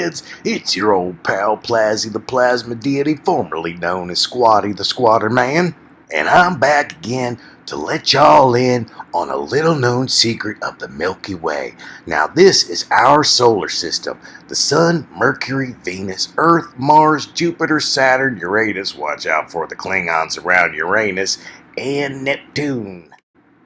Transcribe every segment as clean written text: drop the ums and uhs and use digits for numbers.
kids. It's your old pal Plazzy the Plasma Deity, formerly known as Squatty the Squatter Man. And I'm back again to let y'all in on a little known secret of the Milky Way. Now this is our solar system. The Sun, Mercury, Venus, Earth, Mars, Jupiter, Saturn, Uranus, watch out for the Klingons around Uranus, and Neptune.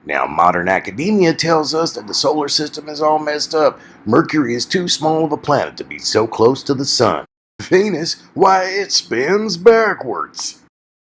Now, modern academia tells us that the solar system is all messed up. Mercury is too small of a planet to be so close to the Sun. Venus, why, it spins backwards.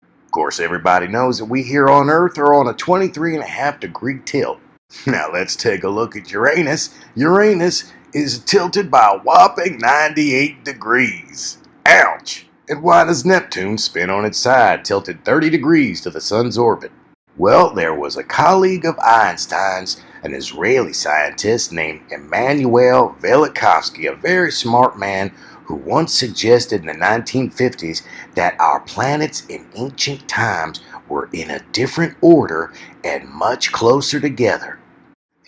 Of course, everybody knows that we here on Earth are on a 23.5-degree tilt. Now, let's take a look at Uranus. Uranus is tilted by a whopping 98 degrees. Ouch! And why does Neptune spin on its side, tilted 30 degrees to the Sun's orbit? Well, there was a colleague of Einstein's, an Israeli scientist named Emanuel Velikovsky, a very smart man who once suggested in the 1950s that our planets in ancient times were in a different order and much closer together.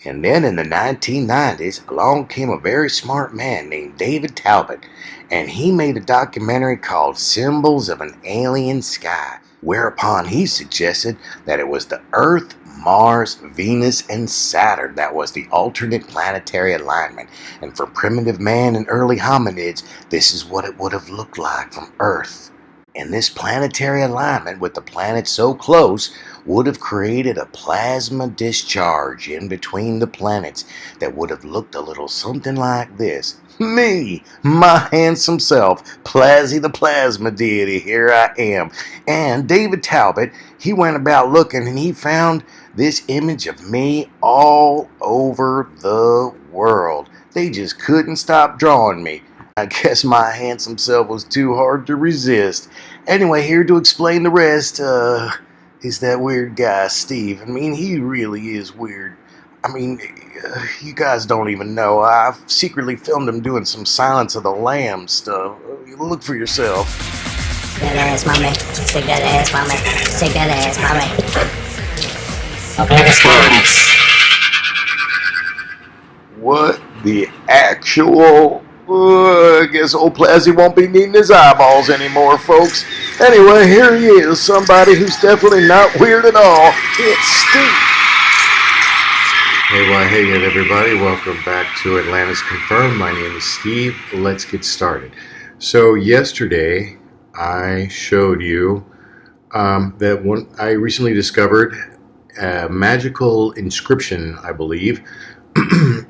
And then in the 1990s, along came a very smart man named David Talbot, and he made a documentary called Symbols of an Alien Sky, whereupon he suggested that it was the Earth, Mars, Venus, and Saturn that was the alternate planetary alignment. And for primitive man and early hominids, this is what it would have looked like from Earth. And this planetary alignment with the planets so close would have created a plasma discharge in between the planets that would have looked a little something like this. Me, my handsome self, Plazzy the Plasma Deity, here I am. And David Talbot, he went about looking and he found this image of me all over the world. They just couldn't stop drawing me. I guess my handsome self was too hard to resist. Anyway, here to explain the rest, is that weird guy, Steve. I mean, he really is weird. I mean, you guys don't even know. I've secretly filmed him doing some Silence of the Lambs stuff. Look for yourself. Shake that ass, mommy. Shake that ass, mommy. Shake that ass, mommy. Okay, let's go. What the actual... I guess old Plazzy won't be needing his eyeballs anymore, folks. Anyway, here he is, somebody who's definitely not weird at all. It's Steve. Hey again, everybody. Welcome back to Atlantis Confirmed. My name is Steve. Let's get started. So yesterday, I showed you that I recently discovered a magical inscription, I believe,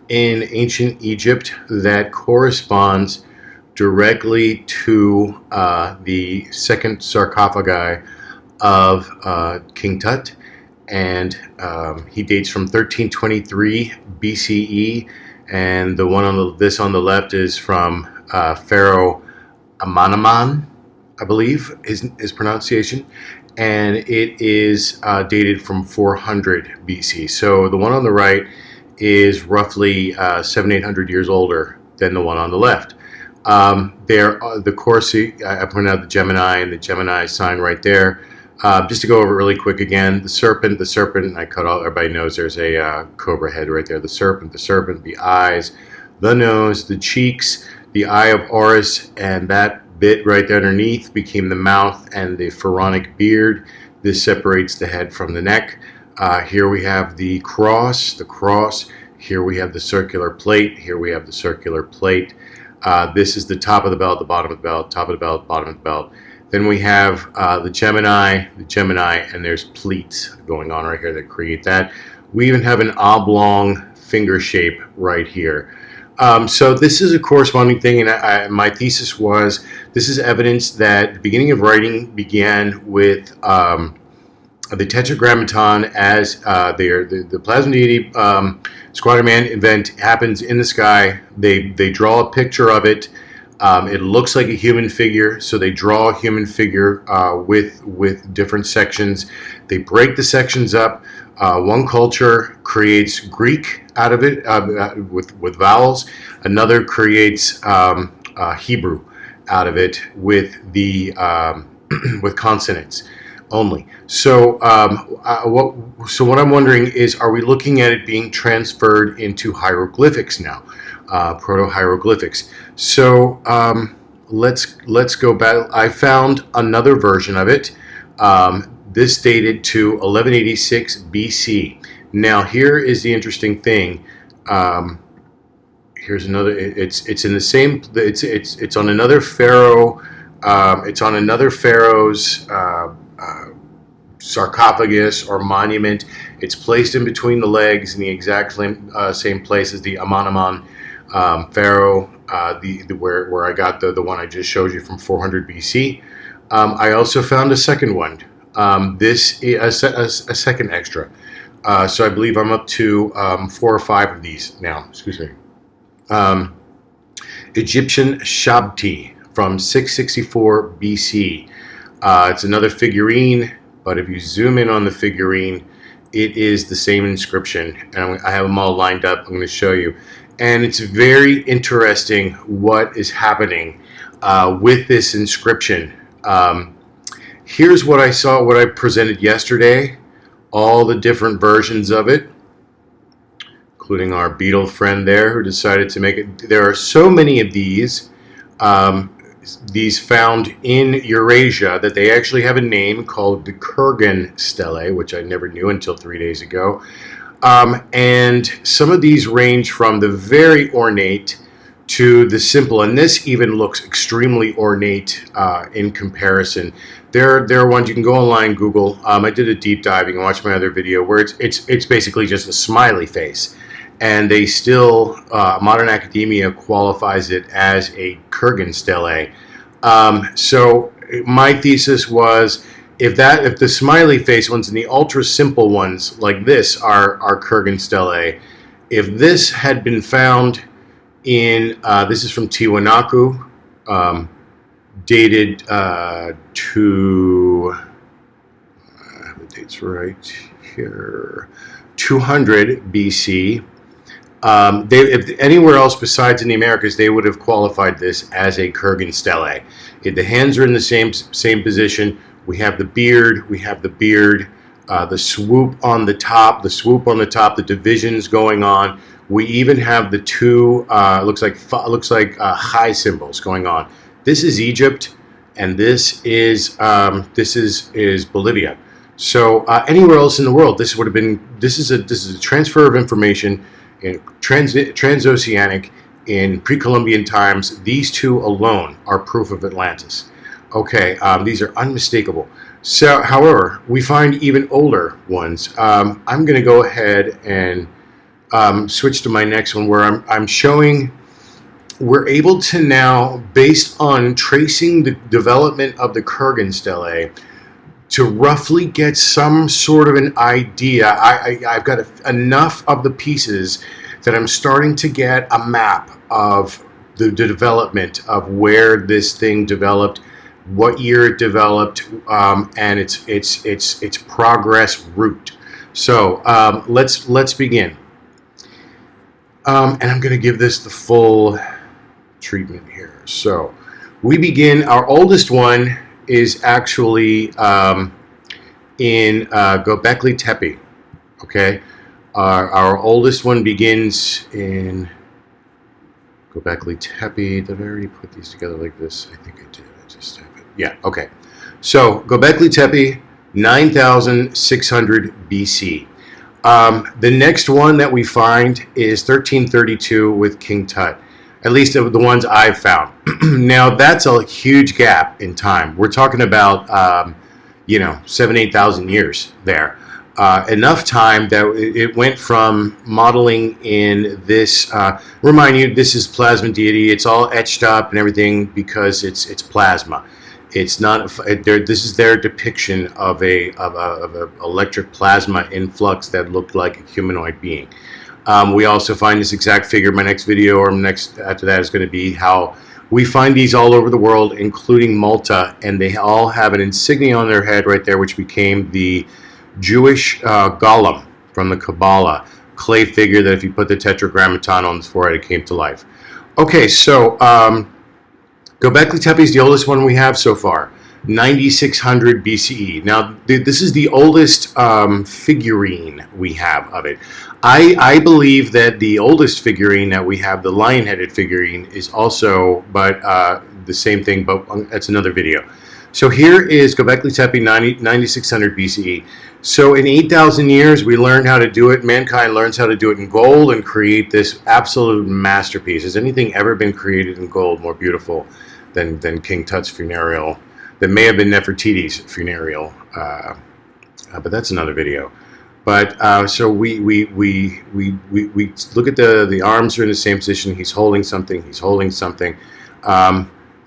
in ancient Egypt that corresponds directly to the second sarcophagi of King Tut. And he dates from 1323 BCE, and the one on on the left is from Pharaoh Amanaman, I believe is pronunciation, and it is dated from 400 BC. So the one on the right is roughly 700-800 years older than the one on the left. The Corsi, I pointed out the Gemini and the Gemini sign right there. Just to go over it really quick again, the serpent, I cut all, everybody knows there's a cobra head right there. The serpent, the eyes, the nose, the cheeks, the eye of Horus, and that bit right there underneath became the mouth and the pharaonic beard. This separates the head from the neck. Here we have the cross. Here we have the circular plate. Here we have the circular plate. This is the top of the belt, the bottom of the belt, top of the belt, bottom of the belt. Then we have the Gemini, and there's pleats going on right here that create that. We even have an oblong finger shape right here. So this is a corresponding thing, and my thesis was this is evidence that the beginning of writing began with the Tetragrammaton as the Plasma Deity Squatter Man event happens in the sky. They draw a picture of it. It looks like a human figure, so they draw a human figure with different sections. They break the sections up. One culture creates Greek out of it with vowels. Another creates Hebrew out of it with the with consonants only. So what I'm wondering is, are we looking at it being transferred into hieroglyphics now? proto-hieroglyphics. So let's go back. I found another version of it. This dated to 1186 BC. Now here is the interesting thing. Here's another. It's in the same. It's on another pharaoh. It's on another pharaoh's sarcophagus or monument. It's placed in between the legs in the exact same place as the Amon pharaoh, where I got the one I just showed you from 400 BC. I also found a second one. This is a second extra. So I believe I'm up to 4 or 5 of these now. Excuse me. Egyptian Shabti from 664 BC. It's another figurine, but if you zoom in on the figurine, it is the same inscription. And I have them all lined up. I'm going to show you. And it's very interesting what is happening with this inscription. Here's what I saw, what I presented yesterday, all the different versions of it, including our beetle friend there who decided to make it. There are so many of these found in Eurasia that they actually have a name called the Kurgan stele, which I never knew until 3 days ago. And some of these range from the very ornate to the simple, and this even looks extremely ornate in comparison. There are ones you can go online, Google. I did a deep dive. You can watch my other video where it's basically just a smiley face, and they still modern academia qualifies it as a Kurgan stele. So my thesis was, if the smiley face ones and the ultra simple ones like this are Kurgan stele, if this had been found in this is from Tiwanaku, dated to I have the dates right here, 200 BC. If anywhere else besides in the Americas, they would have qualified this as a Kurgan stele. The hands are in the same position. We have the beard. The swoop on the top. The divisions going on. We even have the two looks like high symbols going on. This is Egypt, and this is Bolivia. So anywhere else in the world, this would have been. This is a transfer of information in transoceanic in pre-Columbian times. These two alone are proof of Atlantis. Okay, these are unmistakable. So, however, we find even older ones. I'm going to go ahead and switch to my next one, where I'm showing we're able to now, based on tracing the development of the Kurgan stele, to roughly get some sort of an idea. I've got enough of the pieces that I'm starting to get a map of the development of where this thing developed, what year it developed, and its progress route. So let's begin. And I'm going to give this the full treatment here. So we begin. Our oldest one is actually in Göbekli Tepe. Okay, our oldest one begins in Göbekli Tepe. Did I already put these together like this? I think I did. I just have it. Yeah. Okay. So Göbekli Tepe, 9,600 BC. The next one that we find is 1332 with King Tut. At least of the ones I've found. Now that's a huge gap in time. We're talking about 7,000-8,000 years there. Enough time that it went from modeling in this. Remind you, this is plasma deity. It's all etched up and everything because it's plasma. It's not. This is their depiction of a electric plasma influx that looked like a humanoid being. We also find this exact figure. My next video or next after that is going to be how we find these all over the world, including Malta, and they all have an insignia on their head right there, which became the Jewish golem from the Kabbalah, clay figure that if you put the tetragrammaton on his forehead, it came to life. Okay, so Göbekli Tepe is the oldest one we have so far. 9600 BCE. Now, this is the oldest figurine we have of it. I believe that the oldest figurine that we have, the lion-headed figurine, is also, but the same thing, but that's another video. So here is Göbekli Tepe 9600 BCE. So in 8,000 years, we learned how to do it. Mankind learns how to do it in gold and create this absolute masterpiece. Has anything ever been created in gold more beautiful than King Tut's funereal? That may have been Nefertiti's funereal, but that's another video. But so we look at the arms are in the same position. He's holding something. He's holding something.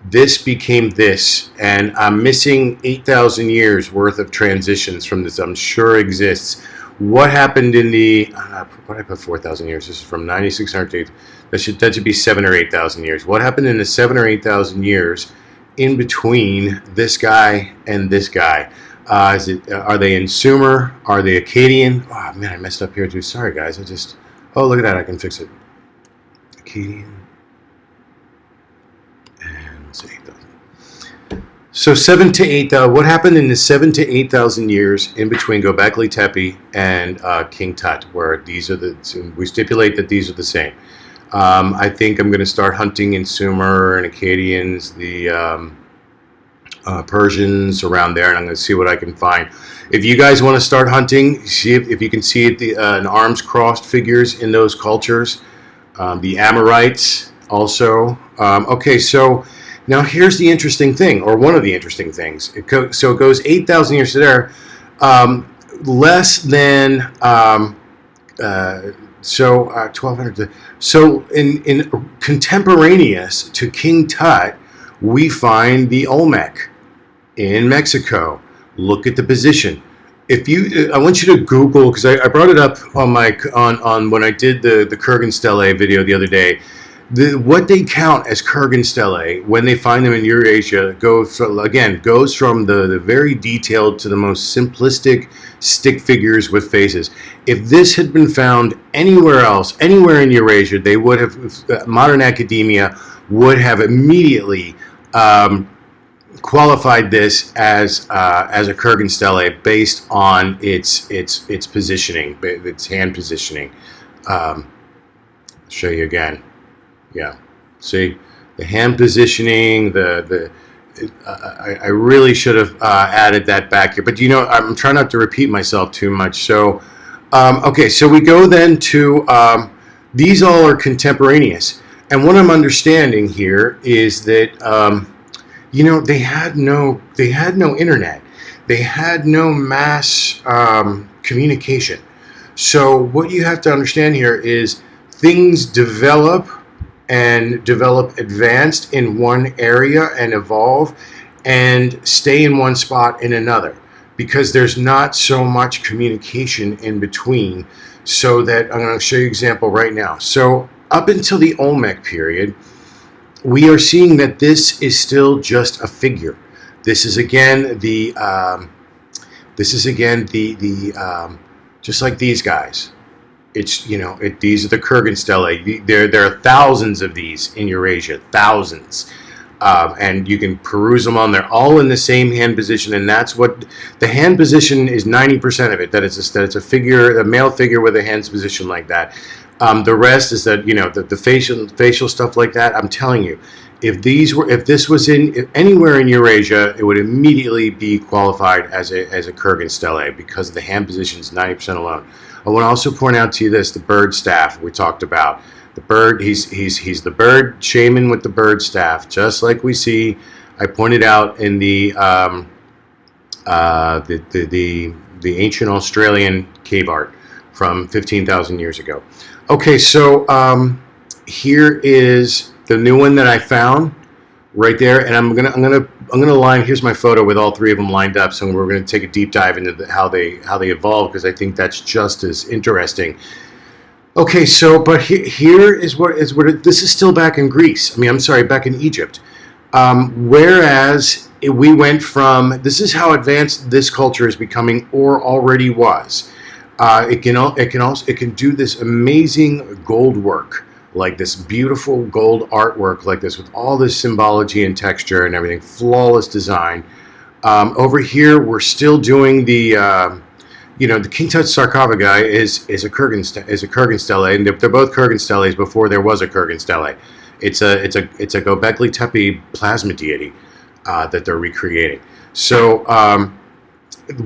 This became this, and I'm missing 8,000 years worth of transitions from this. I'm sure exists. What happened in the what I put 4,000 years? This is from 9600 to that should be 7,000 or 8,000 years. What happened in the 7,000 or 8,000 years in between this guy and this guy? Are they in Sumer? Are they Akkadian? Oh man, I messed up here too. Sorry guys. Oh look at that. I can fix it. Akkadian. So 7,000 to 8,000. What happened in the 7,000 to 8,000 years in between Göbekli Tepe and King Tut, where these are we stipulate that these are the same. I think I'm going to start hunting in Sumer and Akkadians, the Persians around there, and I'm going to see what I can find. If you guys want to start hunting, see if you can see it, an arms crossed figures in those cultures. The Amorites also. Okay, so. Now here's the interesting thing, or one of the interesting things. So it goes 8,000 years to there, less than 1,200. So in contemporaneous to King Tut, we find the Olmec in Mexico. Look at the position. I want you to Google, because I brought it up on when I did the Kurgan Stele video the other day. What they count as Kurgan Stele when they find them in Eurasia goes from the very detailed to the most simplistic stick figures with faces. If this had been found anywhere else, anywhere in Eurasia, they would have, modern academia would have immediately qualified this as a Kurgan Stele based on its positioning, its hand positioning. I'll show you again. Yeah, see the hand positioning. I really should have added that back here, but I'm trying not to repeat myself too much. So, okay, so we go then to these all are contemporaneous, and what I'm understanding here is that they had no internet, they had no mass communication. So what you have to understand here is things develop advanced in one area and evolve and stay in one spot in another, because there's not so much communication in between. So that I'm going to show you an example right now. So up until the Olmec period, we are seeing that this is still just a figure. This is again just like these guys. It's these are the Kurgan Stele. There are thousands of these in Eurasia, thousands, and you can peruse them on. They're all in the same hand position, and that's what the hand position is. 90% of it that it's a figure, a male figure with a hand position like that. The rest is that the facial stuff like that. I'm telling you, if this was in anywhere in Eurasia, it would immediately be qualified as a Kurgan Stele because the hand position is 90% alone. I want to also point out to you this: the bird staff we talked about. The bird, he's the bird shaman with the bird staff, just like we see. I pointed out in the ancient Australian cave art from 15,000 years ago. Okay, so here is the new one that I found right there, and I'm gonna line. Here's my photo with all three of them lined up. So we're gonna take a deep dive into how they evolve, because I think that's just as interesting. Okay, so but here is what this is still back in Greece. Back in Egypt. Whereas we went from, this is how advanced this culture is becoming, or already was. It can do this amazing gold work, like this beautiful gold artwork like this, with all this symbology and texture and everything, flawless design. Over here, we're still doing the the King Tut sarcophagi is a Kurgan stele, and they're both Kurgan steles before there was a Kurgan stele. It's a Gobekli Tepe plasma deity that they're recreating. So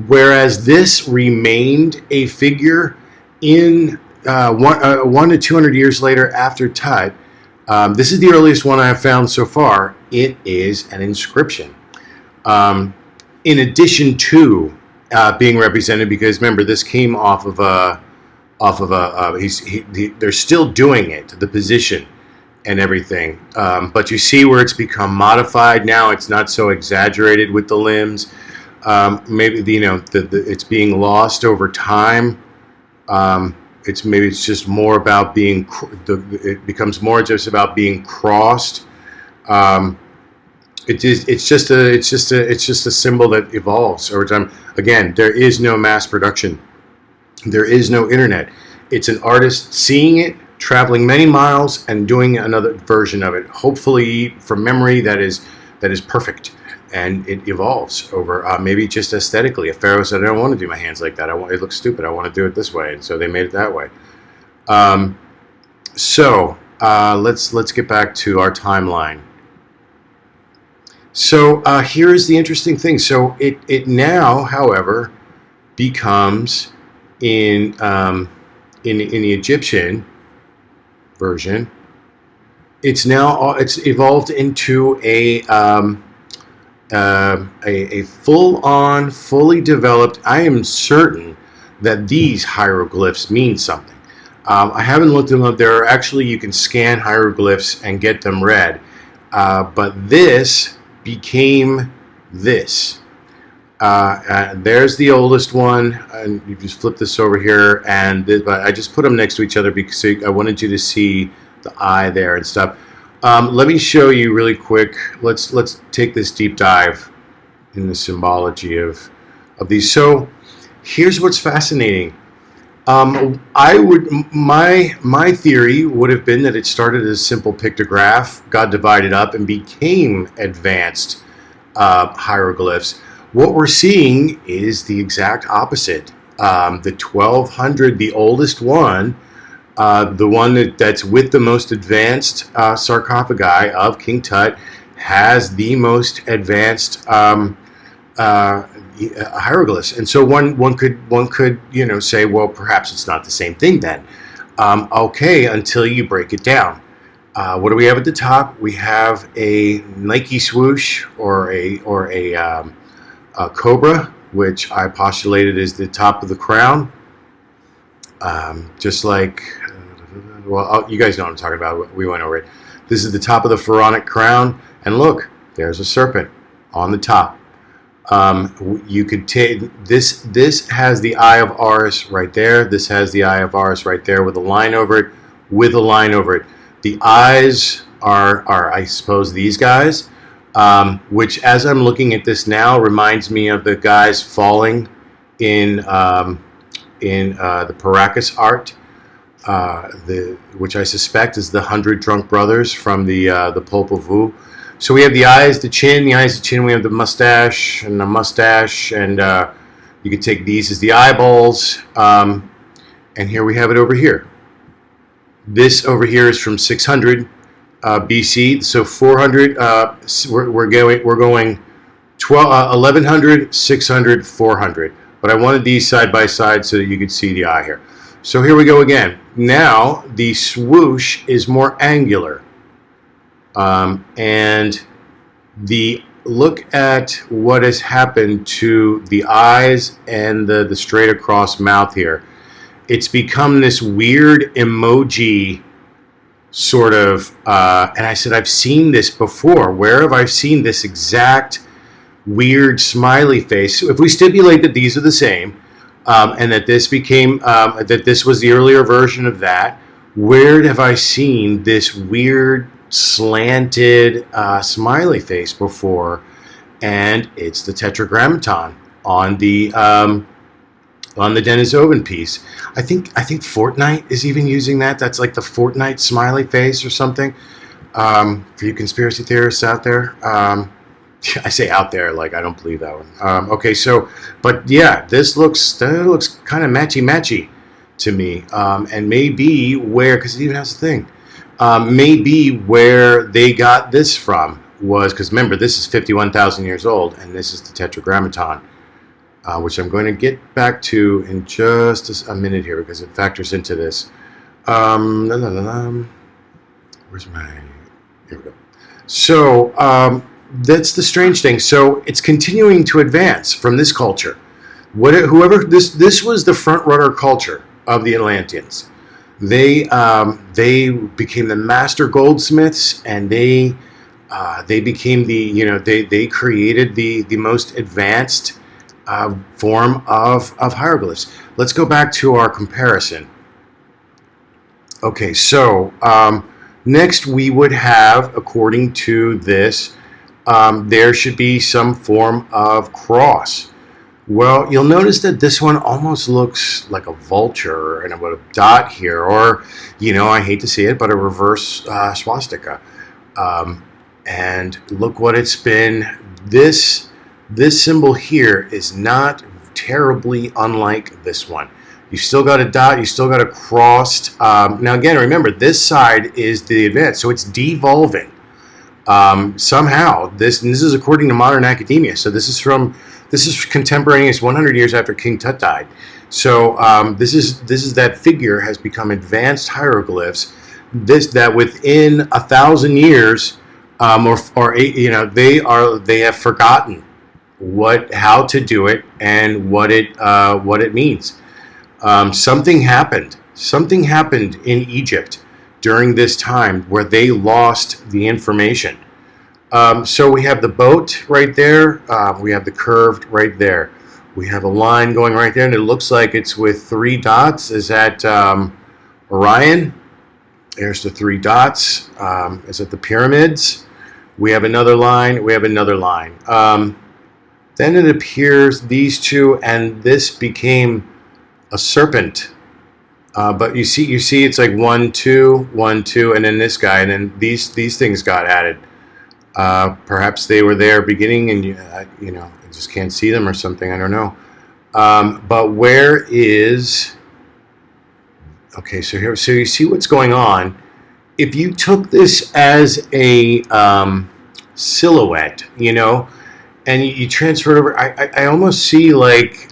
whereas this remained a figure in 1 to 200 years later after Tut, this is the earliest one I have found so far. It is an inscription. In addition to being represented, because remember, this came off of a they're still doing it, the position and everything, but you see where it's become modified now. It's not so exaggerated with the limbs. Maybe it's being lost over time. It's just more about being. It becomes more just about being crossed. It's just a symbol that evolves over time. Again, there is no mass production. There is no internet. It's an artist seeing it, traveling many miles, and doing another version of it. Hopefully, from memory, that is perfect, and it evolves over maybe just aesthetically. A pharaoh said, "I don't want to do my hands like that. It looks stupid. I want to do it this way," and so they made it that way. Let's get back to our timeline. So here is the interesting thing. So it now, however, becomes in the Egyptian version. It's evolved into a full-on, fully developed. I am certain that these hieroglyphs mean something. I haven't looked them up. There are actually, you can scan hieroglyphs and get them read, but this became this. There's the oldest one, and you just flip this over here, and but I just put them next to each other because I wanted you to see the eye there and stuff. Let me show you really quick. Let's take this deep dive in the symbology of these. So here's what's fascinating. My theory would have been that it started as a simple pictograph, got divided up, and became advanced hieroglyphs. What we're seeing is the exact opposite. The 1200, the oldest one, the one that's with the most advanced sarcophagi of King Tut, has the most advanced hieroglyphs, and so one could say, well, perhaps it's not the same thing then. Okay, until you break it down. What do we have at the top? We have a Nike swoosh or a cobra, which I postulated is the top of the crown. Just like, you guys know what I'm talking about. We went over it. This is the top of the pharaonic crown, and look, there's a serpent on the top. You could take this. This has the Eye of Horus right there. This has the Eye of Horus right there with a line over it. With a line over it. The eyes are I suppose these guys, which as I'm looking at this now reminds me of the guys falling in the Paracas art, which I suspect is the 100 Drunk Brothers from the Popol Vuh. So we have the eyes, the chin, we have the mustache, and you could take these as the eyeballs, and here we have it over here. This over here is from 600 BC, so 400, we're going 1100, 600, 400, but I wanted these side by side so that you could see the eye here. So here we go again. Now the swoosh is more angular. And the look at what has happened to the eyes and the straight across mouth here. It's become this weird emoji sort of, and I said, I've seen this before. Where have I seen this exact weird smiley face? So if we stipulate that these are the same, and that this became, that this was the earlier version of that, where have I seen this weird slanted smiley face before? And it's the Tetragrammaton on the Denisovan piece. I think Fortnite is even using that. That's like the Fortnite smiley face or something. For you conspiracy theorists out there, I say out there, like I don't believe that one. Okay, so, but yeah, that looks kind of matchy to me, and maybe where, because it even has a thing, maybe where they got this from was, because remember, this is 51,000 years old, and this is the Tetragrammaton, which I'm going to get back to in just a minute here because it factors into this. Where's my? Here we go. So that's the strange thing. So it's continuing to advance from this culture. Whoever this was the front runner culture of the Atlanteans. They became the master goldsmiths, and they became they created the most advanced form of hieroglyphs. Let's go back to our comparison. Okay, so next we would have, according to this, there should be some form of cross. Well, you'll notice that this one almost looks like a vulture and with a dot here, or, I hate to see it, but a reverse swastika. And look what it's been. This symbol here is not terribly unlike this one. You still got a dot, you still got a crossed. Now again, remember, this side is the advanced, so it's devolving. Somehow, this is according to modern academia. So this is contemporaneous 100 years after King Tut died. So this is that figure has become advanced hieroglyphs. That within 1,000 years, they have forgotten how to do it and what it means. Something happened in Egypt during this time where they lost the information. So we have the boat right there. We have the curved right there. We have a line going right there, and it looks like it's with 3 dots. Is that Orion? There's the 3 dots. Is it the pyramids? We have another line. We have another line. Then it appears these two, and this became a serpent. But you see, it's like 1, 2, 1, 2, and then this guy, and then these things got added. Perhaps they were there beginning, and I just can't see them or something. I don't know. But where is? Okay, so here, so you see what's going on. If you took this as a silhouette, and you transfer it over, I almost see like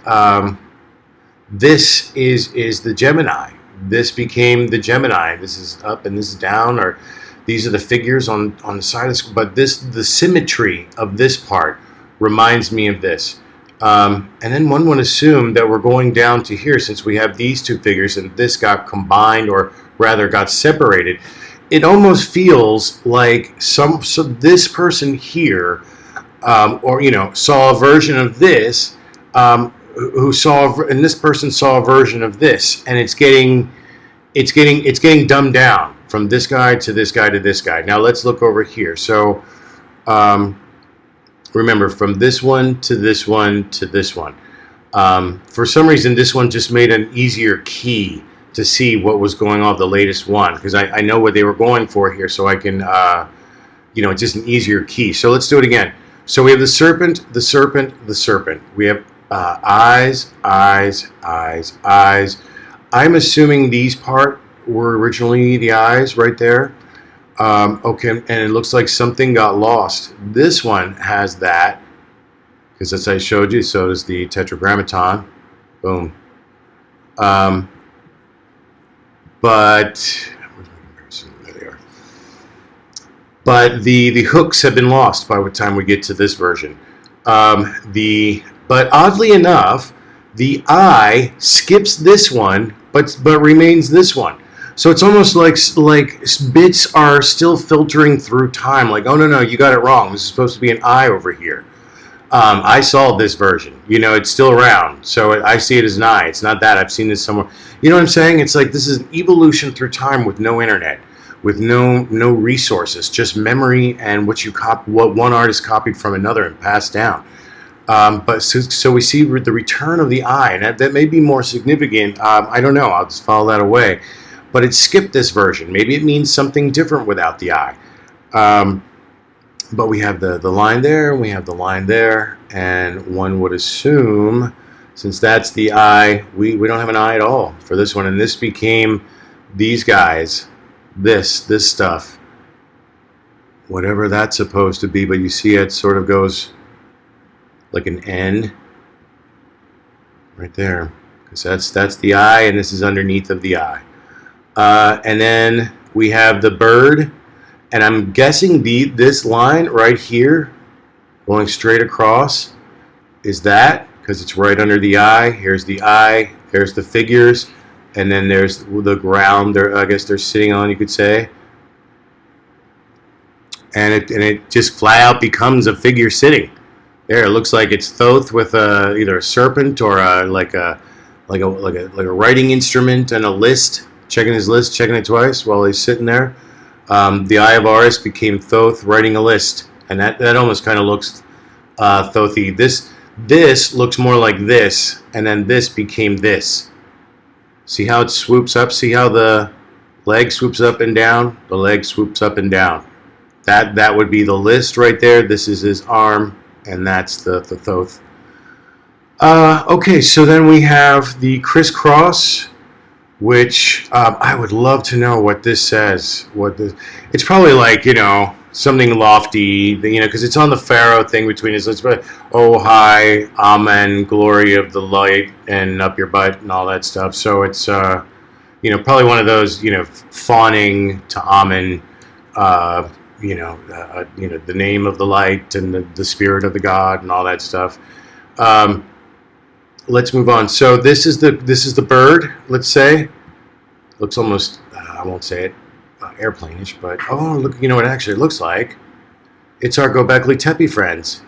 this is the Gemini. This became the Gemini. This is up and this is down, or these are the figures on the side of this. But the symmetry of this part reminds me of this. And then one would assume that we're going down to here, since we have these two figures and this got combined, or rather got separated. It almost feels like so this person here, saw a version of this, and this person saw a version of this, and it's getting dumbed down from this guy to this guy to this guy. Now let's look over here. So remember, from this one to this one to this one. For some reason, this one just made an easier key to see what was going on with the latest one, because I know what they were going for here, so I can, it's just an easier key. So let's do it again. So we have the serpent, the serpent, the serpent. We have eyes, eyes, eyes, eyes. I'm assuming these part were originally the eyes right there. Okay, and it looks like something got lost. This one has that, because as I showed you, so does the Tetragrammaton. Boom. But where's my comparison? There they are. But the hooks have been lost by the time we get to this version. But oddly enough, the eye skips this one, but remains this one. So it's almost like bits are still filtering through time. Like, oh no, you got it wrong. This is supposed to be an eye over here. I saw this version. It's still around, so I see it as an eye. It's not that. I've seen this somewhere. You know what I'm saying? It's like this is an evolution through time with no internet, with no resources, just memory and what one artist copied from another and passed down. But so we see the return of the eye, and that may be more significant. I don't know. I'll just follow that away. But it skipped this version. Maybe it means something different without the eye. But we have the line there, and we have the line there, and one would assume, since that's the eye, we don't have an eye at all for this one, and this became these guys, this stuff, whatever that's supposed to be. But you see it sort of goes like an N right there, because that's the eye, and this is underneath of the eye. And then we have the bird, and I'm guessing this line right here going straight across is that, because it's right under the eye. Here's the eye, there's the figures, and then there's the ground I guess they're sitting on, you could say. And it just flat out becomes a figure sitting there. It looks like it's Thoth with either a serpent or like a writing instrument and a list, checking his list, checking it twice while he's sitting there. The Eye of Horus became Thoth writing a list, and that almost kind of looks Thothy. This looks more like this, and then this became this. See how it swoops up? See how the leg swoops up and down? The leg swoops up and down. That would be the list right there. This is his arm, and that's the Thoth. Okay, so then we have the crisscross, which I would love to know what this says. It's probably like, something lofty, because it's on the Pharaoh thing between his lips. But oh hi, amen, glory of the light, and up your butt and all that stuff. So it's probably one of those fawning to amen, the name of the light and the spirit of the god and all that stuff. Let's move on. So this is the bird. Let's say looks almost I won't say it airplane-ish, but look, you know what it actually looks like? It's our Göbekli Tepe friends,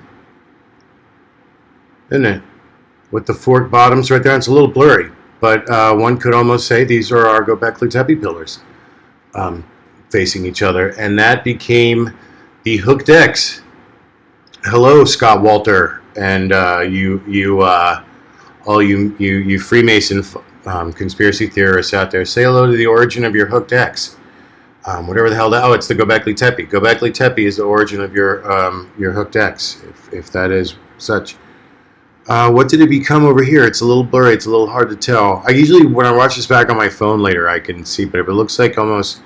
isn't it? With the forked bottoms right there. It's a little blurry, but one could almost say these are our Göbekli Tepe pillars facing each other, and that became the hooked X. Hello, Scott Walter, and all you Freemason conspiracy theorists out there, say hello to the origin of your hooked X. Whatever the hell that. Oh, it's the Göbekli Tepe. Göbekli Tepe is the origin of your hooked X, if that is such. What did it become over here? It's a little blurry. It's a little hard to tell. I usually, when I watch this back on my phone later, I can see, but it looks like almost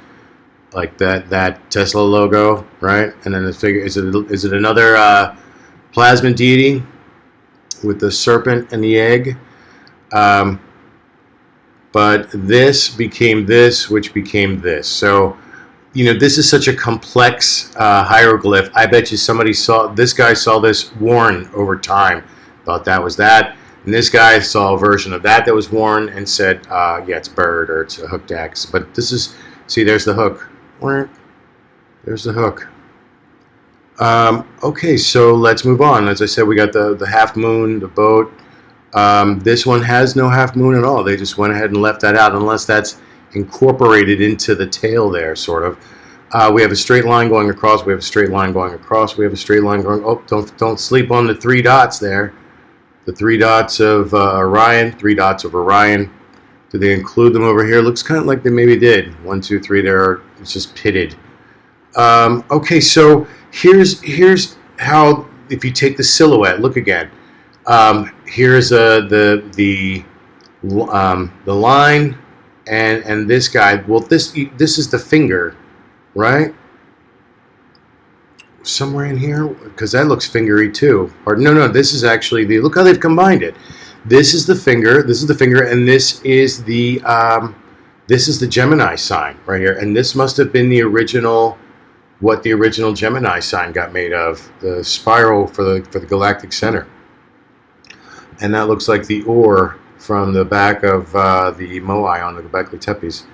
like that Tesla logo, right? And then the figure. Is it another plasma deity with the serpent and the egg? But this became this, which became this. So, this is such a complex hieroglyph. I bet you this guy saw this worn over time, thought that was that. And this guy saw a version of that was worn and said, yeah, it's bird or it's a hooked X. But this is, see, there's the hook. There's the hook. Okay, so let's move on. As I said, we got the half moon, the boat. This one has no half moon at all. They just went ahead and left that out, unless that's incorporated into the tail there, sort of. We have a straight line going across. We have a straight line going across. We have a straight line going. Oh, don't sleep on the 3 dots there. The 3 dots of Orion. 3 dots of Orion. Did they include them over here? Looks kind of like they maybe did. 1, 2, 3. There, it's just pitted. Okay, so here's how, if you take the silhouette, look again. Here's the line, and this guy. Well, this is the finger, right? Somewhere in here, because that looks fingery too. Or no, this is actually the. Look how they've combined it. This is the finger. This is the finger, and this is the Gemini sign right here. And this must have been the original. What the original Gemini sign got made of, the spiral for the galactic center. And that looks like the ore from the back of the Moai on the Göbekli Tepes.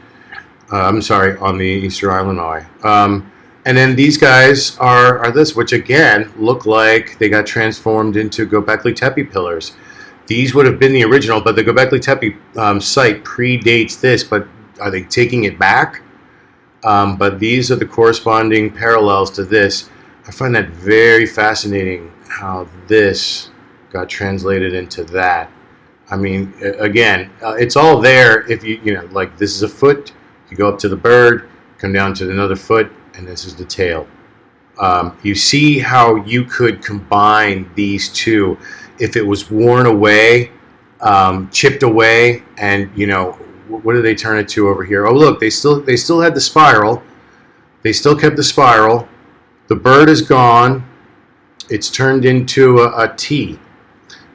I'm sorry, on the Easter Island Moai. And then these guys are this, which again look like they got transformed into Göbekli Tepe pillars. These would have been the original, but the Göbekli Tepe site predates this. But are they taking it back? But these are the corresponding parallels to this. I find that very fascinating, how this got translated into that. I mean, again, it's all there. If like this is a foot, you go up to the bird, come down to another foot, and this is the tail. You see how you could combine these two if it was worn away, chipped away, and what do they turn it to over here? Oh, look, they still had the spiral. They still kept the spiral. The bird is gone. It's turned into a T.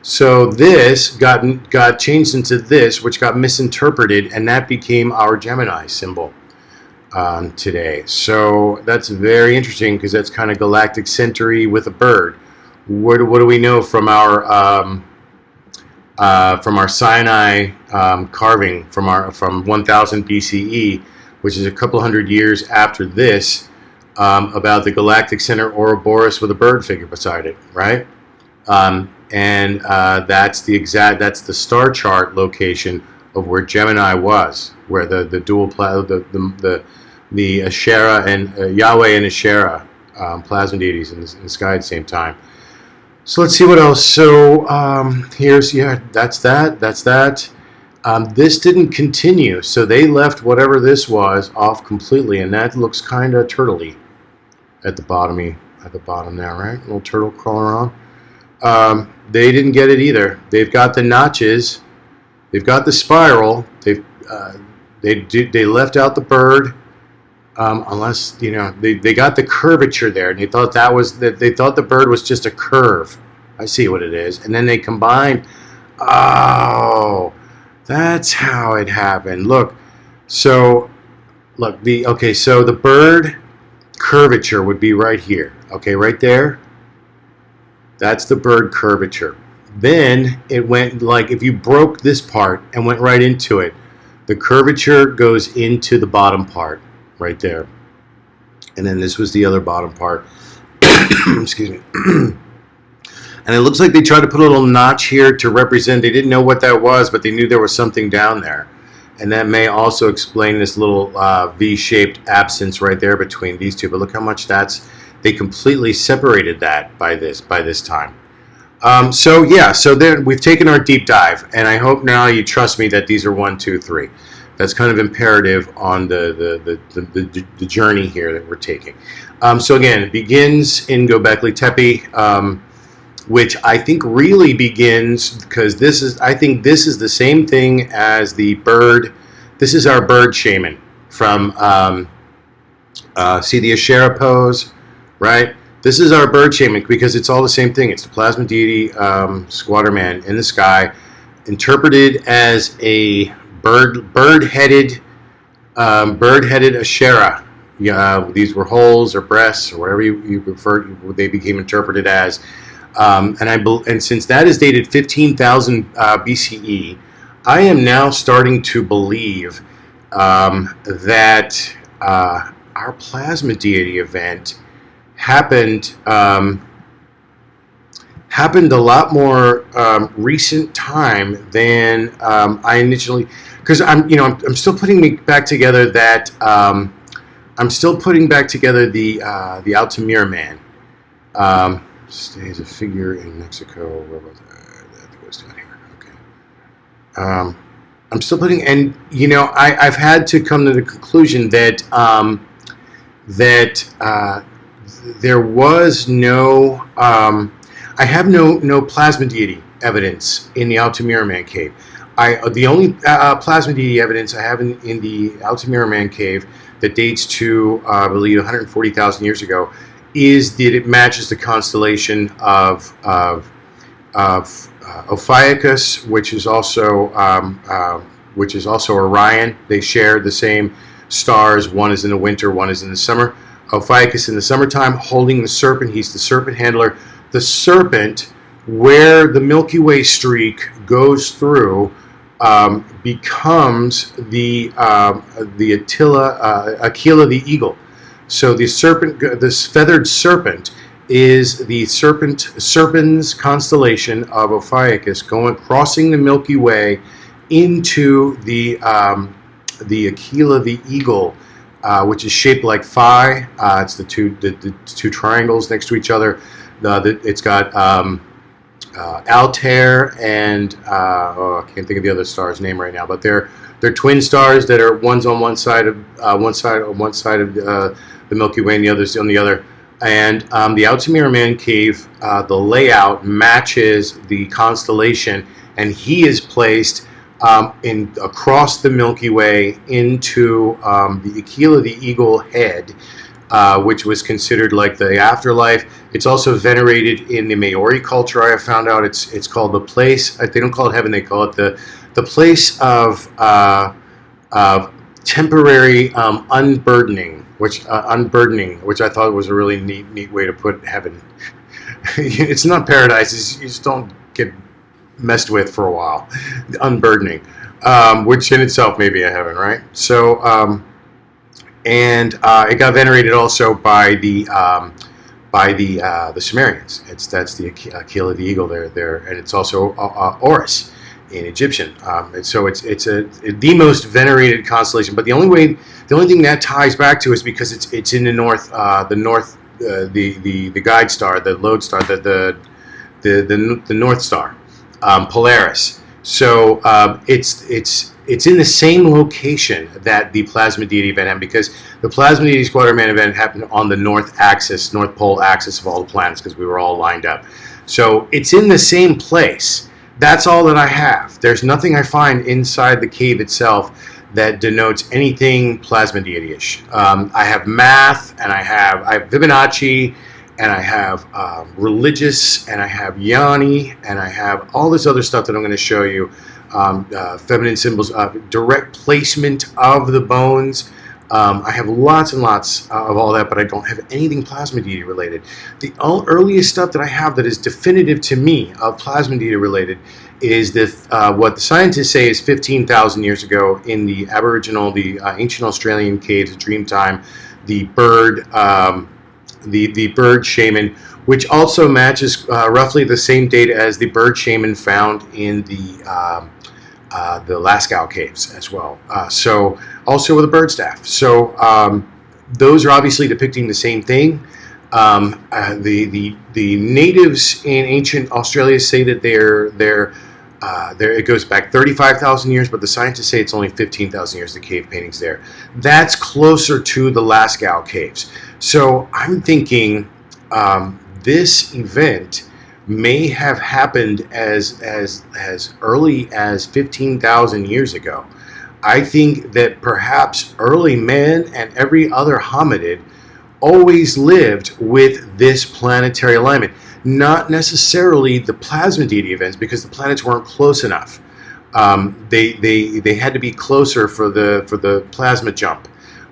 So this got changed into this, which got misinterpreted, and that became our Gemini symbol today. So that's very interesting because that's kind of galactic century with a bird. What do we know from our Sinai carving from 1000 BCE, which is a couple hundred years after this, about the galactic center Ouroboros with a bird figure beside it, right? And that's the star chart location of where Gemini was, where the dual the Asherah and Yahweh and Asherah plasma deities in the sky at the same time. So let's see what else. So that's that. This didn't continue, so they left whatever this was off completely, and that looks kind of turtley at the bottom there, right? A little turtle crawling around. They didn't get it either. They've got the notches, they've got the spiral. They left out the bird, unless they got the curvature there, and they thought they thought the bird was just a curve. I see what it is, and then they combined. Oh, that's how it happened. Look, so the bird curvature would be right here. Okay, right there. That's the bird curvature. Then it went like if you broke this part and went right into it, the curvature goes into the bottom part right there. And then this was the other bottom part. Excuse me. And it looks like they tried to put a little notch here to represent, they didn't know what that was, but they knew there was something down there. And that may also explain this little V-shaped absence right there between these two. But look how much they completely separated that by this time. So then we've taken our deep dive, and I hope now you trust me that these are 1, 2, 3. That's kind of imperative on the journey here that we're taking. So again, it begins in Göbekli Tepe, which I think really begins because I think this is the same thing as the bird. This is our bird shaman from see the Asherah pose, right? This is our bird shaman because it's all the same thing. It's the plasma deity, squatter man in the sky, interpreted as a bird-headed Asherah. These were holes or breasts or whatever you prefer. They became interpreted as. And since that is dated 15,000 BCE, I am now starting to believe that our plasma deity event happened a lot more recent time than I initially, because I'm still putting back together that I'm still putting back together the Altamira man. Stays a figure in Mexico. Where was that? That goes down here. Okay. I'm still putting, and I've had to come to the conclusion that there was no. I have no plasma deity evidence in the Altamira Man cave. The only plasma deity evidence I have in the Altamira Man cave that dates to I believe 140,000 years ago is that it matches the constellation of Ophiuchus, which is also Orion. They share the same stars. One is in the winter, one is in the summer. Ophiuchus in the summertime, holding the serpent. He's the serpent handler. The serpent, where the Milky Way streak goes through, becomes the Aquila the eagle. So the serpent, this feathered serpent, is the serpent's constellation of Ophiuchus, crossing the Milky Way into the Aquila the eagle, which is shaped like phi. It's the two triangles next to each other. It's got Altair and I can't think of the other star's name right now, but they're twin stars that are one's on one side of the Milky Way and the other's on the other. And the Altamira Man Cave, the layout matches the constellation, and he is placed in across the Milky Way into the Aquila the Eagle head, which was considered like the afterlife. It's also venerated in the Maori culture. I have found out it's called the place. They don't call it heaven; they call it the place of temporary unburdening, which I thought was a really neat way to put heaven. It's not paradise; you just don't get messed with for a while. Unburdening, which in itself may be a heaven, right? So, and it got venerated also by the Sumerians. That's the Aquila the eagle there, and it's also Horus in Egyptian. And so it's the most venerated constellation. But the only thing that ties back to is because it's in the north, the guide star, the lodestar, the North Star, Polaris. So it's in the same location that the Plasma Deity event happened, because the Plasma Deity Squatter Man event happened on the North Pole axis of all the planets, because we were all lined up. So it's in the same place. That's all that I have. There's nothing I find inside the cave itself that denotes anything Plasma Deity-ish. I have math, and I have Fibonacci, and I have religious, and I have Yanni, and I have all this other stuff that I'm going to show you. Feminine symbols, direct placement of the bones. I have lots and lots of all that, but I don't have anything Plasma Deity related. The earliest stuff that I have that is definitive to me of Plasma Deity related is what the scientists say is 15,000 years ago in the ancient Australian caves of Dreamtime, the bird shaman, which also matches roughly the same date as the bird shaman found in the Lascaux caves as well. So also with a bird staff. So those are obviously depicting the same thing. The natives in ancient Australia say that they're it goes back 35,000 years, but the scientists say it's only 15,000 years. The cave paintings there. That's closer to the Lascaux caves. So I'm thinking this event may have happened as early as 15,000 years ago. I think that perhaps early men and every other hominid always lived with this planetary alignment. Not necessarily the Plasma Deity events, because the planets weren't close enough. They had to be closer for the plasma jump.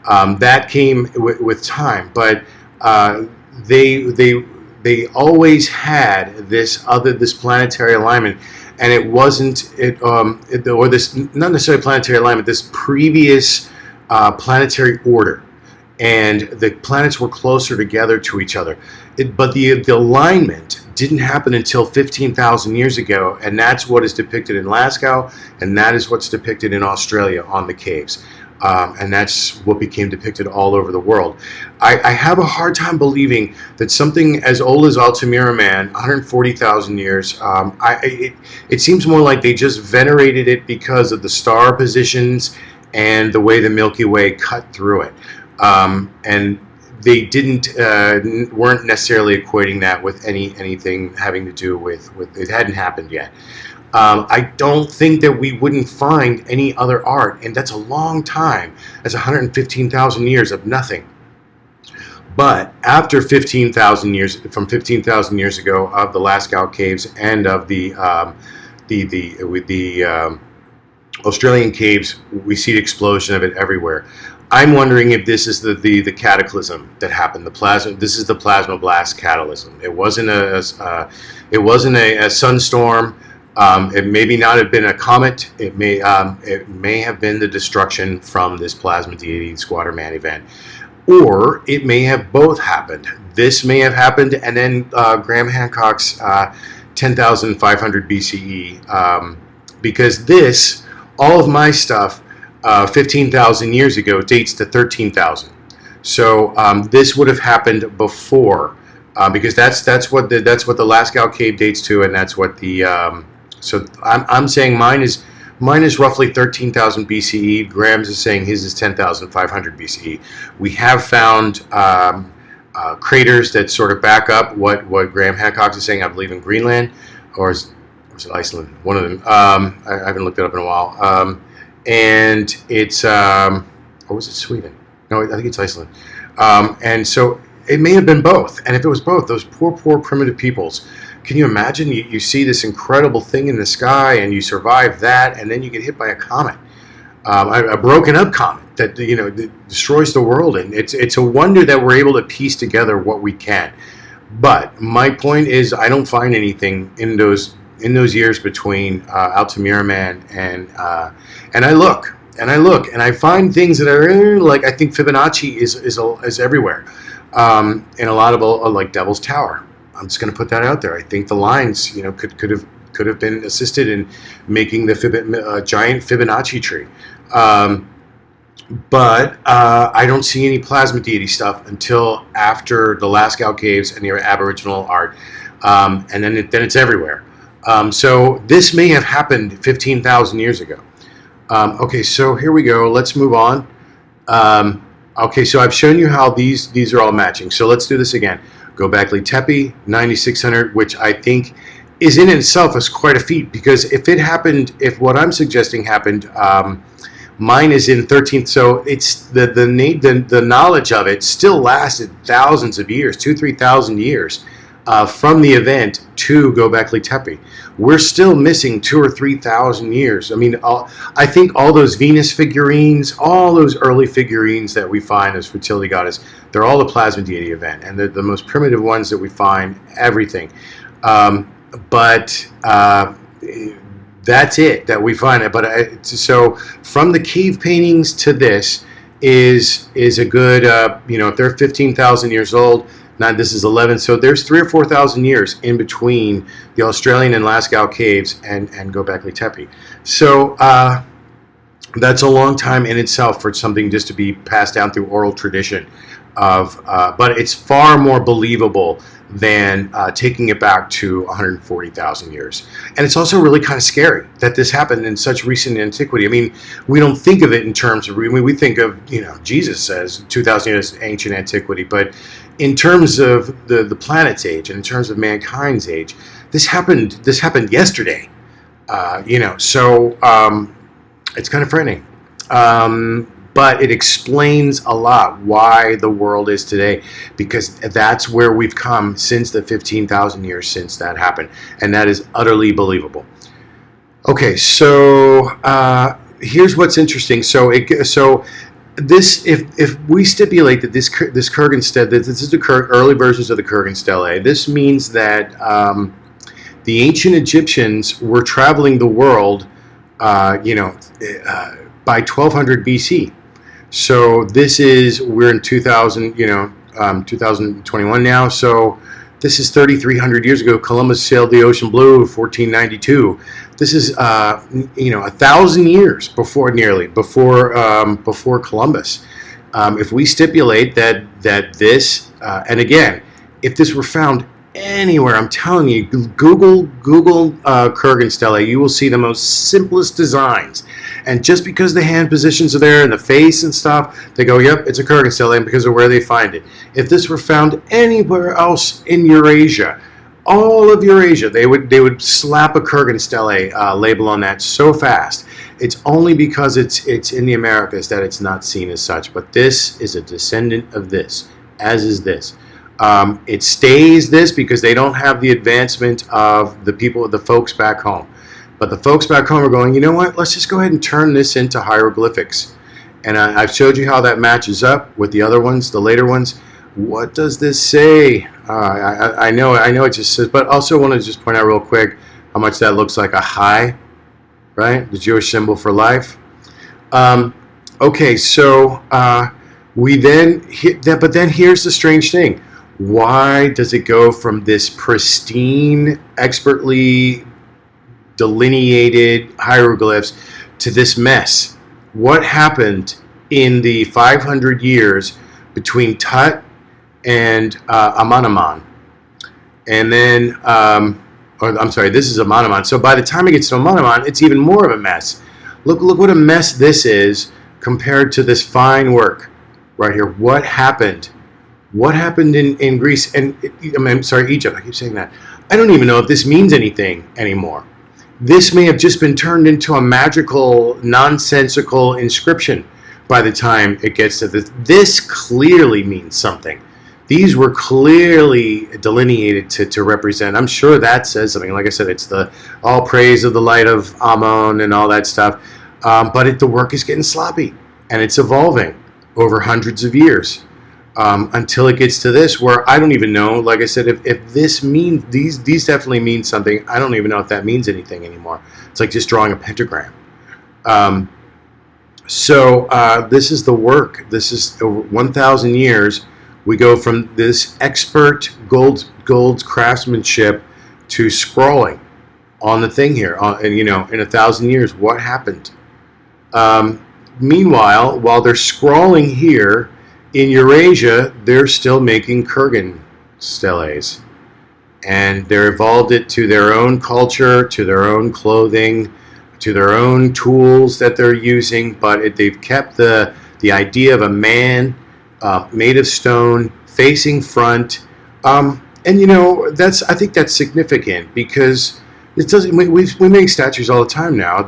That came with time, but they always had this planetary alignment, and it wasn't or this, not necessarily planetary alignment, this previous planetary order, and the planets were closer together to each other. But the alignment didn't happen until 15,000 years ago, and that's what is depicted in Lascaux, and that is what's depicted in Australia on the caves. And that's what became depicted all over the world. I have a hard time believing that something as old as Altamira Man, 140,000 years, it seems more like they just venerated it because of the star positions and the way the Milky Way cut through it. And they weren't necessarily equating that with anything having to do with it hadn't happened yet. I don't think that we wouldn't find any other art, and that's a long time. That's 115,000 years of nothing. But after 15,000 years, from 15,000 years ago of the Lascaux caves and of the Australian caves, we see the explosion of it everywhere. I'm wondering if this is the cataclysm that happened. This is the plasma blast catalysm. It wasn't a sunstorm. It may not have been a comet. It may have been the destruction from this Plasma Deity Squatter Man event, or it may have both happened. This may have happened, and then Graham Hancock's 10,500 BCE, because all of my stuff 15,000 years ago dates to 13,000. So this would have happened before, because that's what the Lascaux cave dates to, and that's what the so I'm saying mine is roughly 13,000 BCE. Graham's is saying his is 10,500 BCE. We have found craters that sort of back up what Graham Hancock is saying. I believe in Greenland, or is it Iceland? One of them. I haven't looked it up in a while. And it's or was it Sweden? No, I think it's Iceland. And so it may have been both. And if it was both, those poor primitive peoples. Can you imagine? You see this incredible thing in the sky, and you survive that, and then you get hit by a comet, a broken up comet that that destroys the world. And it's a wonder that we're able to piece together what we can. But my point is, I don't find anything in those years between Altamira Man and I look and I find things that are like, I think Fibonacci is everywhere, and a lot of like Devil's Tower. I'm just going to put that out there. I think the lines could have been assisted in making the giant Fibonacci tree. But I don't see any plasma deity stuff until after the Lascaux caves and the Aboriginal art, and then it's everywhere. So this may have happened 15,000 years ago. Okay, so here we go. Let's move on. Okay, so I've shown you how these are all matching. So let's do this again. Göbekli Tepe, 9600, which I think is in itself is quite a feat, because if what I'm suggesting happened, mine is in 13th, so it's the knowledge of it still lasted thousands of years, 2,000-3,000 years from the event to Göbekli Tepe. We're still missing 2,000 or 3,000 years. I mean, I think all those Venus figurines, all those early figurines that we find as fertility goddess, they're all the plasma deity event, and they're the most primitive ones that we find. Everything, but that's it that we find it. But so from the cave paintings to this is a good if they're 15,000 years old. Now this is 11, so there's 3,000 or 4,000 years in between the Australian and Lascaux caves and Göbekli Tepe. So that's a long time in itself for something just to be passed down through oral tradition. But it's far more believable than taking it back to 140,000 years. And it's also really kind of scary that this happened in such recent antiquity. I mean, we don't think of it in terms of, we think of, Jesus says 2,000 years ancient antiquity, but in terms of the planet's age and in terms of mankind's age, this happened yesterday. So it's kind of frightening. But it explains a lot why the world is today, because that's where we've come since the 15,000 years since that happened, and that is utterly believable. Okay, so here's what's interesting. So this, if we stipulate that this Kurgan stele, this is the early versions of the Kurgan stele, this means that the ancient Egyptians were traveling the world, by 1200 BC. So we're in 2021 now. So this is 3,300 years ago. Columbus sailed the ocean blue, 1492. This is 1,000 years before Columbus. If we stipulate that this, and again, if this were found anywhere, I'm telling you, Google Kurgan stele, you will see the most simplest designs. And just because the hand positions are there and the face and stuff, they go, yep, it's a Kurgan stele, and because of where they find it. If this were found anywhere else in Eurasia, all of Eurasia, they would slap a Kurgan stele label on that so fast. It's only because it's in the Americas that it's not seen as such. But this is a descendant of this, as is this. It stays this because they don't have the advancement of the folks back home. But the folks back home are going, you know what, let's just go ahead and turn this into hieroglyphics. And I've showed you how that matches up with the other ones, the later ones. What does this say? I know it just says, but also want to just point out real quick how much that looks like a high, right? The Jewish symbol for life. Okay, so we then hit that, but then here's the strange thing. Why does it go from this pristine, expertly delineated hieroglyphs to this mess? What happened in the 500 years between Tut and Amanaman? And then, this is Amanaman. So by the time it gets to Amanaman, it's even more of a mess. Look what a mess this is compared to this fine work right here. What happened What happened in Greece and I'm sorry, Egypt? I keep saying that. I don't even know if this means anything anymore. This may have just been turned into a magical, nonsensical inscription by the time it gets to this. This clearly means something. These were clearly delineated to represent. I'm sure that says something. Like I said, it's the all praise of the light of Ammon and all that stuff. But the work is getting sloppy, and it's evolving over hundreds of years until it gets to this, where I don't even know. Like I said, if this means these definitely mean something. I don't even know if that means anything anymore. It's like just drawing a pentagram. So this is the work. This is over 1,000 years. We go from this expert gold craftsmanship to scrolling on the thing here. And in 1,000 years, what happened? Meanwhile, while they're scrolling here in Eurasia, they're still making Kurgan steles, and they're evolved it to their own culture, to their own clothing, to their own tools that they're using. But they've kept the idea of a man made of stone, facing front, and I think that's significant because it doesn't. We make statues all the time now.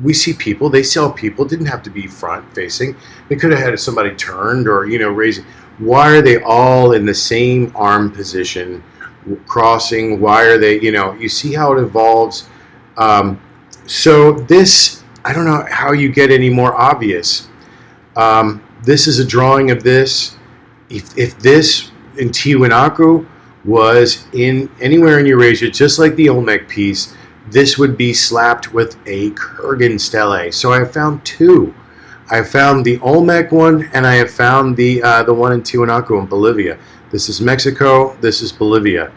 We see people. They sell people. It didn't have to be front facing. They could have had somebody turned or raising. Why are they all in the same arm position, crossing? Why are they? You see how it evolves. So this, I don't know how you get any more obvious. This is a drawing of this. If this in Tiwanaku was in anywhere in Eurasia, just like the Olmec piece, this would be slapped with a Kurgan stele. So I found two. I found the Olmec one, and I have found the one in Tiwanaku in Bolivia. This is Mexico. This is Bolivia.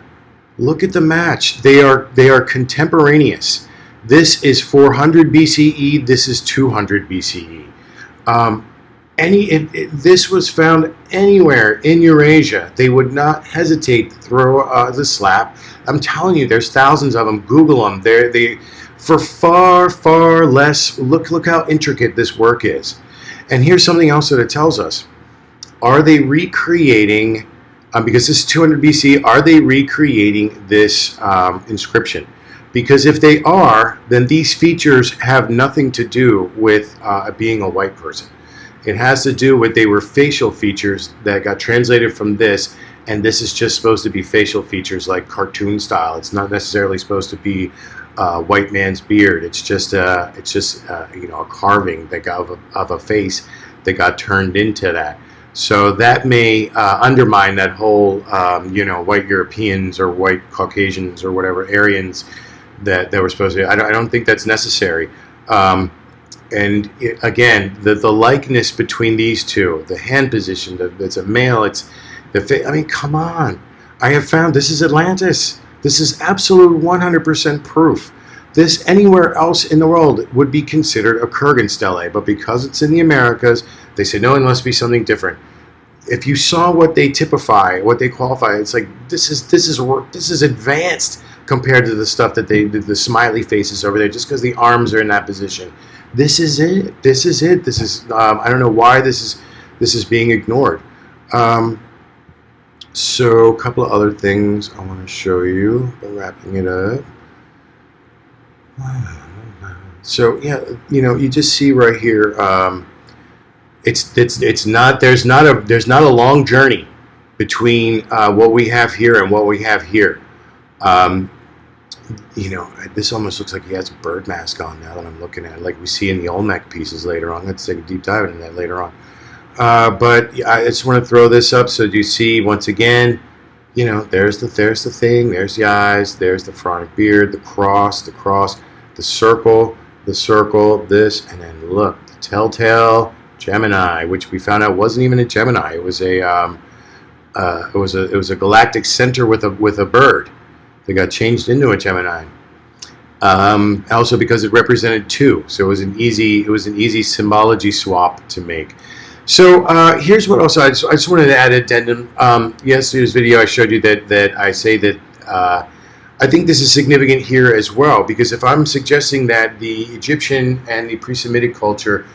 Look at the match. They are contemporaneous. This is 400 BCE. This is 200 BCE. If this was found anywhere in Eurasia, they would not hesitate to throw the slap. I'm telling you, there's thousands of them. Google them. They for far less. Look how intricate this work is. And here's something else that it tells us: are they recreating? Because this is 200 BC. Are they recreating this inscription? Because if they are, then these features have nothing to do with being a white person. It has to do with they were facial features that got translated from this, and this is just supposed to be facial features like cartoon style. It's not necessarily supposed to be a white man's beard. It's just a carving that got of a face that got turned into that. So that may undermine that whole white Europeans or white Caucasians or whatever Aryans that were supposed to. I don't think that's necessary. And again, the likeness between these two, the hand position, it's a male, it's the face. I mean, come on. I have found this is Atlantis. This is absolute 100% proof. This anywhere else in the world would be considered a Kurgan stele, but because it's in the Americas, they say no, it must be something different. If you saw what they typify, what they qualify, it's like this is advanced compared to the stuff that they did, the smiley faces over there, just because the arms are in that position. This is it. This is it. This is. I don't know why this is being ignored. So a couple of other things I want to show you. Wrapping it up. So yeah, you just see right here. It's not. There's not a long journey between what we have here and what we have here. This almost looks like he has a bird mask on now that I'm looking at it, like we see in the Olmec pieces later on. Let's take a deep dive into that later on. But I just want to throw this up so you see once again, there's the thing, there's the eyes, there's the pharaonic beard, the cross, the circle, this, and then look, the telltale Gemini, which we found out wasn't even a Gemini. It was a galactic center with a bird. They got changed into a Gemini. Also because it represented two, so it was an easy symbology swap to make. So here's what else I just wanted to add addendum. Yesterday's video I showed you that I say that I think this is significant here as well, because if I'm suggesting that the Egyptian and the pre-Semitic culture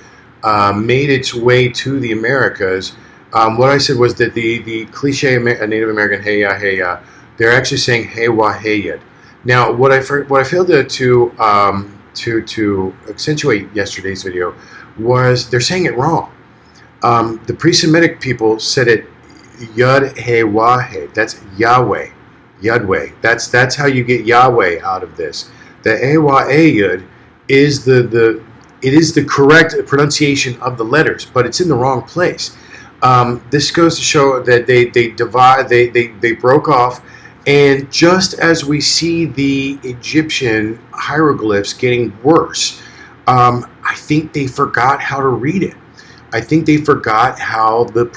made its way to the Americas, What I said was that the cliche Native American hey ya, they're actually saying hey wa hey yid. Now, what I failed to accentuate yesterday's video was they're saying it wrong. The pre-Semitic people said it Yud He Wah He. That's Yahweh, Yudweh. That's how you get Yahweh out of this. The E Wah E Yud is it is the correct pronunciation of the letters, but it's in the wrong place. This goes to show that they broke off, and just as we see the Egyptian hieroglyphs getting worse, I think they forgot how to read it. I think they forgot how that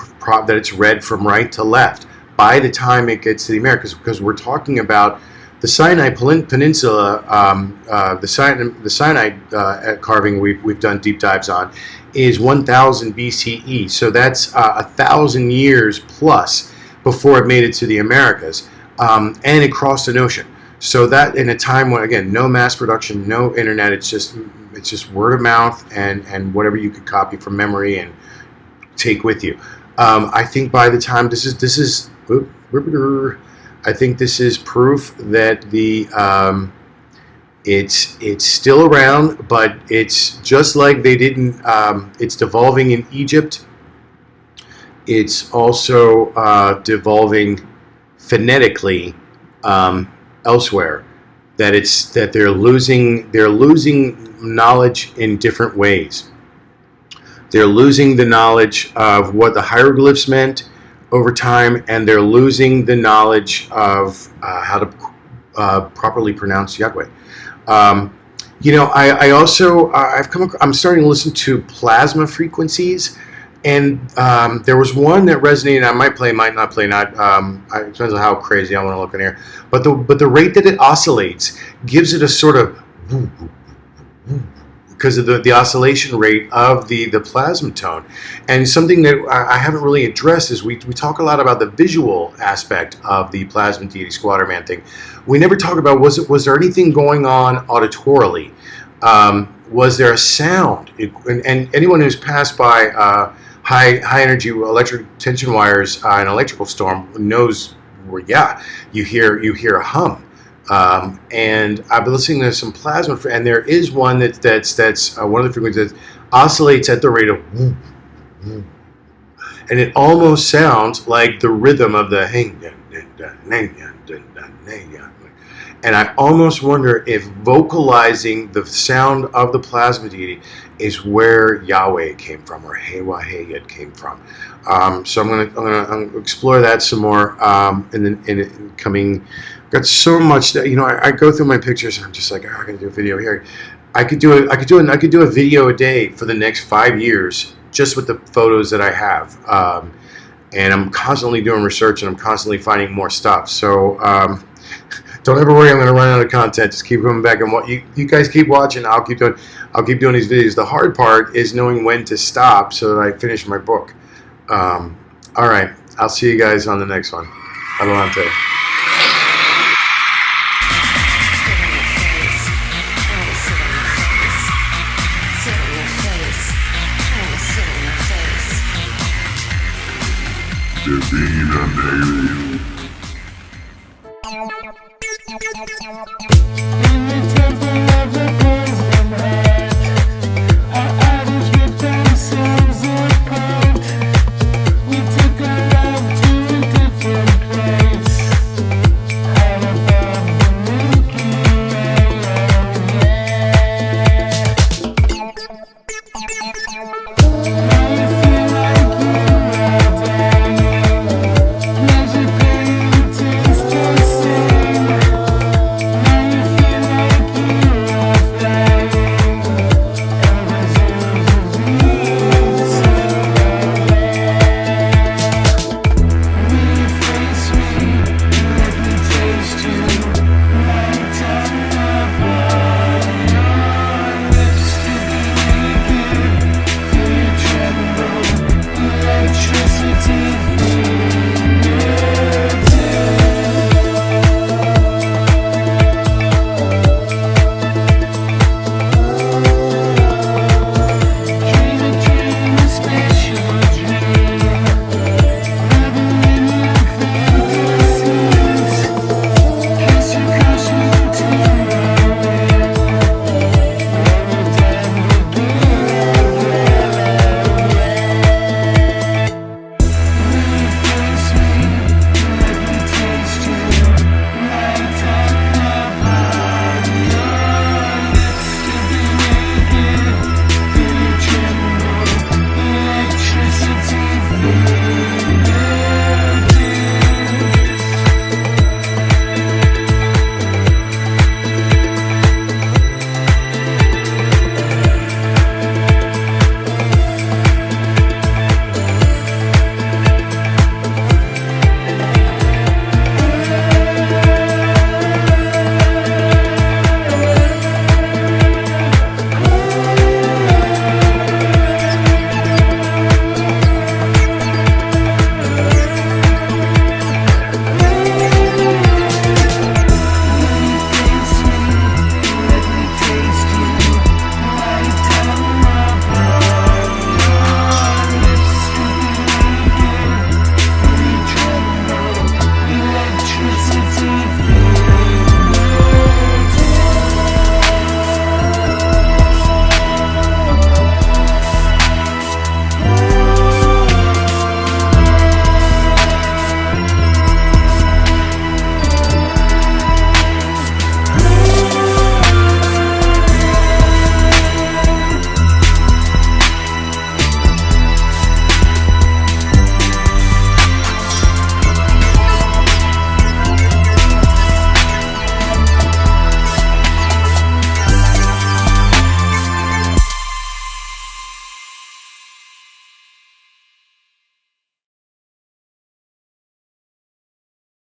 it's read from right to left by the time it gets to the Americas, because we're talking about the Sinai Peninsula, the Sinai carving we've done deep dives on is 1000 BCE. So that's 1,000 years plus before it made it to the Americas, and it crossed an ocean. So that in a time when, again, no mass production, no internet, it's just word of mouth and whatever you could copy from memory and take with you. I think by the time I think this is proof that it's still around, but it's just like they didn't. It's devolving in Egypt. It's also devolving phonetically elsewhere. That they're losing knowledge in different ways. They're losing the knowledge of what the hieroglyphs meant over time, and they're losing the knowledge of how to properly pronounce Yahweh. I also I'm starting to listen to plasma frequencies, and there was one that resonated. I might play, might not play. It depends on how crazy I want to look in here. But the rate that it oscillates gives it a sort of because of the oscillation rate of the plasma tone. And something that I haven't really addressed is we talk a lot about the visual aspect of the plasma deity squatter man thing. We never talk about was there anything going on auditorily? Was there a sound? And anyone who's passed by high energy electric tension wires in an electrical storm knows where you hear a hum. And I've been listening to some plasma, and there is one that's one of the frequencies that oscillates at the rate of whoop, whoop. And it almost sounds like the rhythm of the and I almost wonder if vocalizing the sound of the plasma deity is where Yahweh came from, or Hewa Heyed came from. So I'm gonna explore that some more in the coming. Got so much that I go through my pictures and I'm just like, I gotta do a video here. I could do a video a day for the next 5 years just with the photos that I have. And I'm constantly doing research and I'm constantly finding more stuff. So don't ever worry, I'm going to run out of content. Just keep coming back, and what you guys keep watching. I'll keep doing these videos. The hard part is knowing when to stop so that I finish my book. All right, I'll see you guys on the next one. Adelante. Divina Navy.